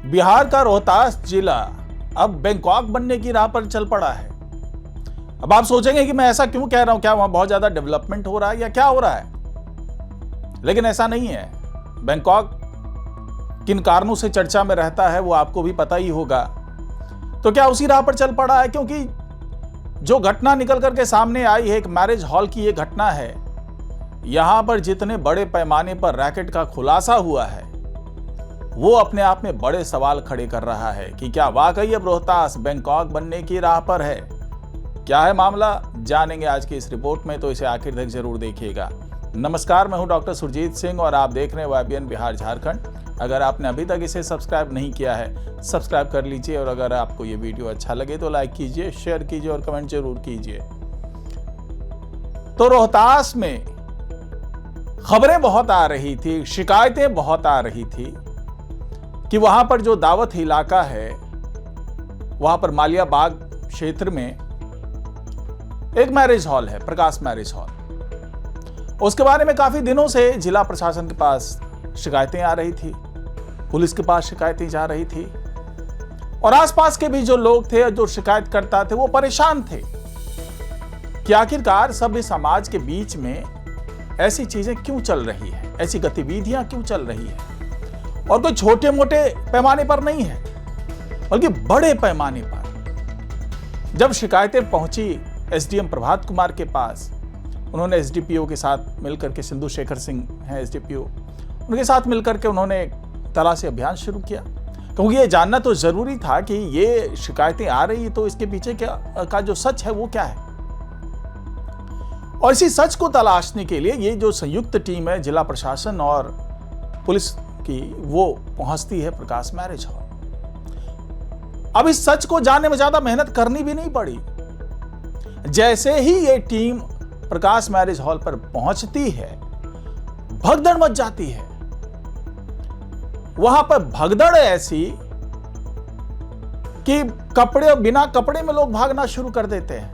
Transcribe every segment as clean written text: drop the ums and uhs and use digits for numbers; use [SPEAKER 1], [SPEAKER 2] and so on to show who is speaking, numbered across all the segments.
[SPEAKER 1] बिहार का रोहतास जिला अब बैंकॉक बनने की राह पर चल पड़ा है। अब आप सोचेंगे कि मैं ऐसा क्यों कह रहा हूं, क्या वहां बहुत ज्यादा डेवलपमेंट हो रहा है या क्या हो रहा है? लेकिन ऐसा नहीं है। बैंकॉक किन कारणों से चर्चा में रहता है वो आपको भी पता ही होगा। तो क्या उसी राह पर चल पड़ा है? क्योंकि जो घटना निकल करके सामने आई है, एक मैरिज हॉल की ये घटना है। यहां पर जितने बड़े पैमाने पर रैकेट का खुलासा हुआ है वो अपने आप में बड़े सवाल खड़े कर रहा है कि क्या वाकई अब रोहतास बैंकॉक बनने की राह पर है? क्या है मामला, जानेंगे आज की इस रिपोर्ट में, तो इसे आखिर तक जरूर देखिएगा। नमस्कार, मैं हूं डॉक्टर सुरजीत सिंह और आप देख रहे हैं YBN बिहार झारखंड। अगर आपने अभी तक इसे सब्सक्राइब नहीं किया है, सब्सक्राइब कर लीजिए और अगर आपको ये वीडियो अच्छा लगे तो लाइक कीजिए, शेयर कीजिए और कमेंट जरूर कीजिए। तो रोहतास में खबरें बहुत आ रही थी, शिकायतें बहुत आ रही थी कि वहां पर जो दावत इलाका है, वहां पर मालिया बाग क्षेत्र में एक मैरिज हॉल है, प्रकाश मैरिज हॉल। उसके बारे में काफी दिनों से जिला प्रशासन के पास शिकायतें आ रही थी, पुलिस के पास शिकायतें जा रही थी और आसपास के भी जो लोग थे, जो शिकायत करता थे, वो परेशान थे कि आखिरकार सभ्य समाज के बीच में ऐसी चीजें क्यों चल रही है, ऐसी गतिविधियां क्यों चल रही है। और कोई छोटे मोटे पैमाने पर नहीं है बल्कि बड़े पैमाने पर। जब शिकायतें पहुंची SDM प्रभात कुमार के पास, उन्होंने SDPO के साथ मिलकर के, सिंधु शेखर सिंह हैं SDPO, उनके साथ मिलकर के उन्होंने तलाशी अभियान शुरू किया, क्योंकि ये जानना तो जरूरी था कि ये शिकायतें आ रही तो इसके पीछे का जो सच है वो क्या है। और इसी सच को तलाशने के लिए ये जो संयुक्त टीम है जिला प्रशासन और पुलिस की, वो पहुंचती है प्रकाश मैरिज हॉल। अब इस सच को जानने में ज्यादा मेहनत करनी भी नहीं पड़ी। जैसे ही ये टीम प्रकाश मैरिज हॉल पर पहुंचती है, भगदड़ मच जाती है। वहां पर भगदड़ ऐसी कि बिना कपड़े में लोग भागना शुरू कर देते हैं।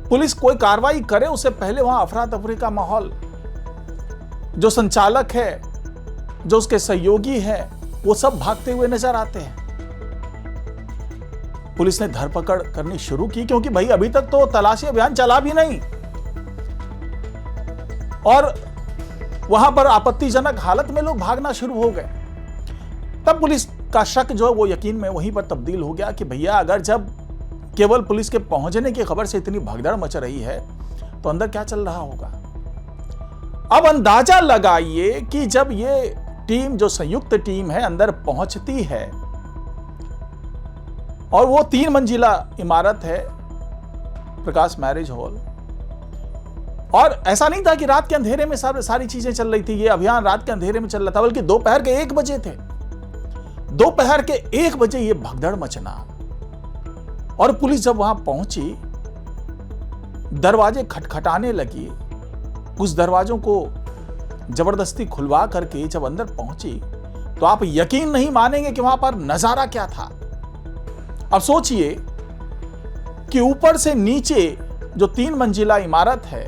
[SPEAKER 1] पुलिस कोई कार्रवाई करे उससे पहले वहां अफरा तफरी का माहौल, जो संचालक है, जो उसके सहयोगी है, वो सब भागते हुए नजर आते हैं। पुलिस ने धरपकड़ करनी शुरू की, क्योंकि भाई अभी तक तो तलाशी अभियान चला भी नहीं और वहां पर आपत्तिजनक हालत में लोग भागना शुरू हो गए। तब पुलिस का शक जो है वो यकीन में वहीं पर तब्दील हो गया कि भैया, अगर जब केवल पुलिस के पहुंचने की खबर से इतनी भगदड़ मच रही है तो अंदर क्या चल रहा होगा। अब अंदाजा लगाइए कि जब ये टीम, जो संयुक्त टीम है, अंदर पहुंचती है और वो 3 मंजिला इमारत है प्रकाश मैरिज हॉल। और ऐसा नहीं था कि रात के अंधेरे में सारी चीजें चल रही थी, ये अभियान रात के अंधेरे में चल रहा था, बल्कि दोपहर के 1 बजे थे। दोपहर के 1 बजे ये भगदड़ मचना। और पुलिस जब वहां पहुंची, दरवाजे खटखटाने लगी। उस दरवाजों को जबरदस्ती खुलवा करके जब अंदर पहुंची तो आप यकीन नहीं मानेंगे कि वहां पर नजारा क्या था। अब सोचिए कि ऊपर से नीचे जो 3 मंजिला इमारत है,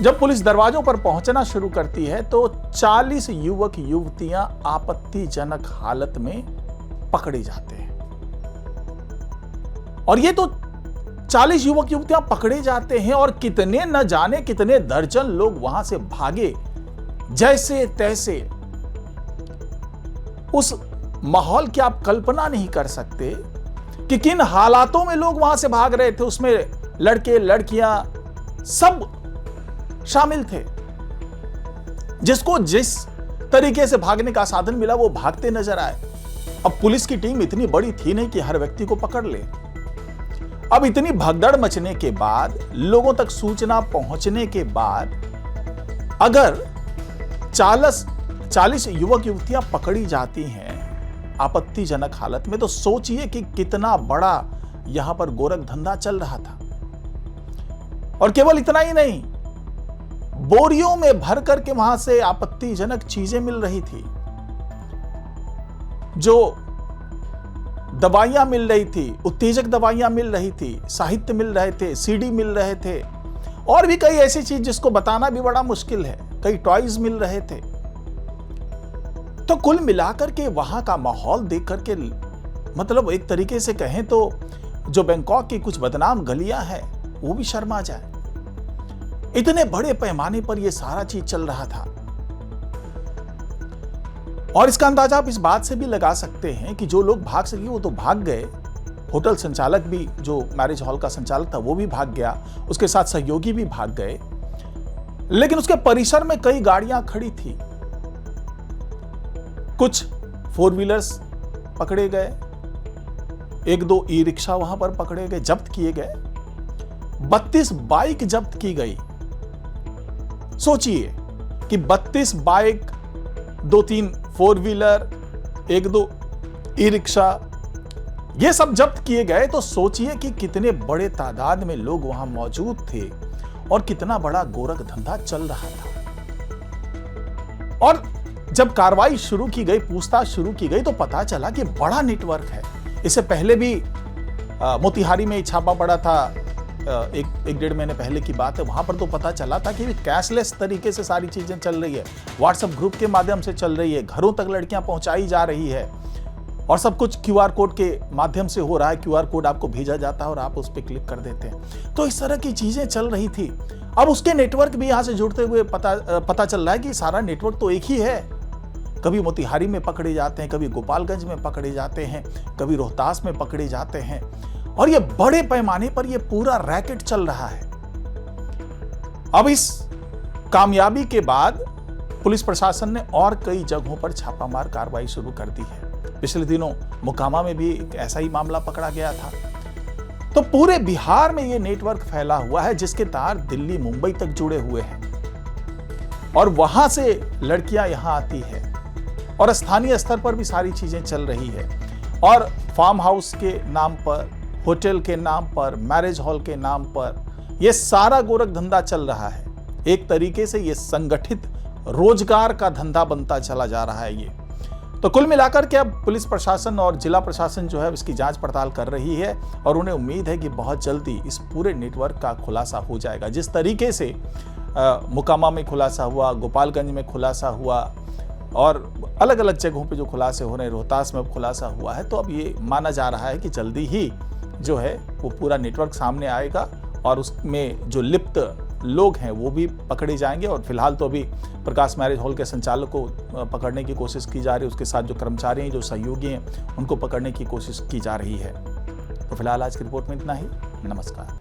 [SPEAKER 1] जब पुलिस दरवाजों पर पहुंचना शुरू करती है तो 40 युवक युवतियां आपत्तिजनक हालत में पकड़े जाते हैं। और ये तो 40 युवक युवतियां पकड़े जाते हैं और कितने, न जाने कितने दर्जन लोग वहां से भागे जैसे तैसे। उस माहौल की आप कल्पना नहीं कर सकते कि किन हालातों में लोग वहां से भाग रहे थे। उसमें लड़के लड़कियां सब शामिल थे। जिसको जिस तरीके से भागने का साधन मिला वो भागते नजर आए। अब पुलिस की टीम इतनी बड़ी थी नहीं कि हर व्यक्ति को पकड़ ले। अब इतनी भगदड़ मचने के बाद, लोगों तक सूचना पहुंचने के बाद अगर 40 युवक युवतियां पकड़ी जाती हैं आपत्तिजनक हालत में, तो सोचिए कि कितना बड़ा यहां पर गोरख धंधा चल रहा था। और केवल इतना ही नहीं, बोरियों में भर करके वहां से आपत्तिजनक चीजें मिल रही थी। जो दवाइयां मिल रही थी, उत्तेजक दवाइयां मिल रही थी, साहित्य मिल रहे थे, CD मिल रहे थे और भी कई ऐसी चीज जिसको बताना भी बड़ा मुश्किल है। कई टॉयज मिल रहे थे। तो कुल मिलाकर के वहां का माहौल देख करके मतलब एक तरीके से कहें तो जो बैंकॉक की कुछ बदनाम गलियां हैं वो भी शर्मा जाए। इतने बड़े पैमाने पर यह सारा चीज चल रहा था। और इसका अंदाजा आप इस बात से भी लगा सकते हैं कि जो लोग भाग सके वो तो भाग गए। होटल संचालक भी, जो मैरिज हॉल का संचालक था, वो भी भाग गया, उसके साथ सहयोगी भी भाग गए। लेकिन उसके परिसर में कई गाड़ियां खड़ी थी। कुछ 4 व्हीलर्स पकड़े गए, 1-2 ई रिक्शा वहां पर पकड़े गए, जब्त किए गए। 32 बाइक जब्त की गई। सोचिए कि 32 बाइक, 2-3 4 व्हीलर, 1-2 ई रिक्शा, ये सब जब्त किए गए। तो सोचिए कि कितने बड़े तादाद में लोग वहां मौजूद थे और कितना बड़ा गोरख धंधा चल रहा था। और जब कार्रवाई शुरू की गई, पूछताछ शुरू की गई, तो पता चला कि बड़ा नेटवर्क है। इससे पहले भी मोतिहारी में छापा पड़ा था, एक 1.5 महीने पहले की बात है। वहां पर तो पता चला था कि कैशलेस तरीके से सारी चीजें चल रही है, व्हाट्सएप ग्रुप के माध्यम से चल रही है, घरों तक लड़कियां पहुंचाई जा रही है और सब कुछ क्यूआर कोड के माध्यम से हो रहा है। क्यूआर कोड आपको भेजा जाता है और आप उस पर क्लिक कर देते हैं। तो इस तरह की चीजें चल रही थी। अब उसके नेटवर्क भी यहां से जुड़ते हुए पता चल रहा है कि सारा नेटवर्क तो एक ही है। कभी मोतिहारी में पकड़े जाते हैं, कभी गोपालगंज में पकड़े जाते हैं, कभी रोहतास में पकड़े जाते हैं, और ये बड़े पैमाने पर ये पूरा रैकेट चल रहा है। अब इस कामयाबी के बाद पुलिस प्रशासन ने और कई जगहों पर छापामार कार्रवाई शुरू कर दी है। पिछले दिनों मोकामा में भी एक ऐसा ही मामला पकड़ा गया था। तो पूरे बिहार में ये नेटवर्क फैला हुआ है जिसके तार दिल्ली, मुंबई तक जुड़े हुए हैं और वहां से लड़कियां यहां आती है और स्थानीय स्तर पर भी सारी चीजें चल रही है। और फार्म हाउस के नाम पर, होटल के नाम पर, मैरिज हॉल के नाम पर यह सारा गोरख धंधा चल रहा है। एक तरीके से यह संगठित रोजगार का धंधा बनता चला जा रहा है ये। तो कुल मिलाकर के अब पुलिस प्रशासन और जिला प्रशासन जो है इसकी जांच पड़ताल कर रही है और उन्हें उम्मीद है कि बहुत जल्दी इस पूरे नेटवर्क का खुलासा हो जाएगा। जिस तरीके से मोकामा में खुलासा हुआ, गोपालगंज में खुलासा हुआ और अलग अलग जगहों पे जो खुलासे हो रहे हैं, रोहतास में खुलासा हुआ है, तो अब ये माना जा रहा है कि जल्दी ही जो है वो पूरा नेटवर्क सामने आएगा और उसमें जो लिप्त लोग हैं वो भी पकड़े जाएंगे। और फिलहाल तो अभी प्रकाश मैरिज हॉल के संचालक को पकड़ने की कोशिश की जा रही है, उसके साथ जो कर्मचारी हैं, जो सहयोगी हैं, उनको पकड़ने की कोशिश की जा रही है। तो फिलहाल आज की रिपोर्ट में इतना ही। नमस्कार।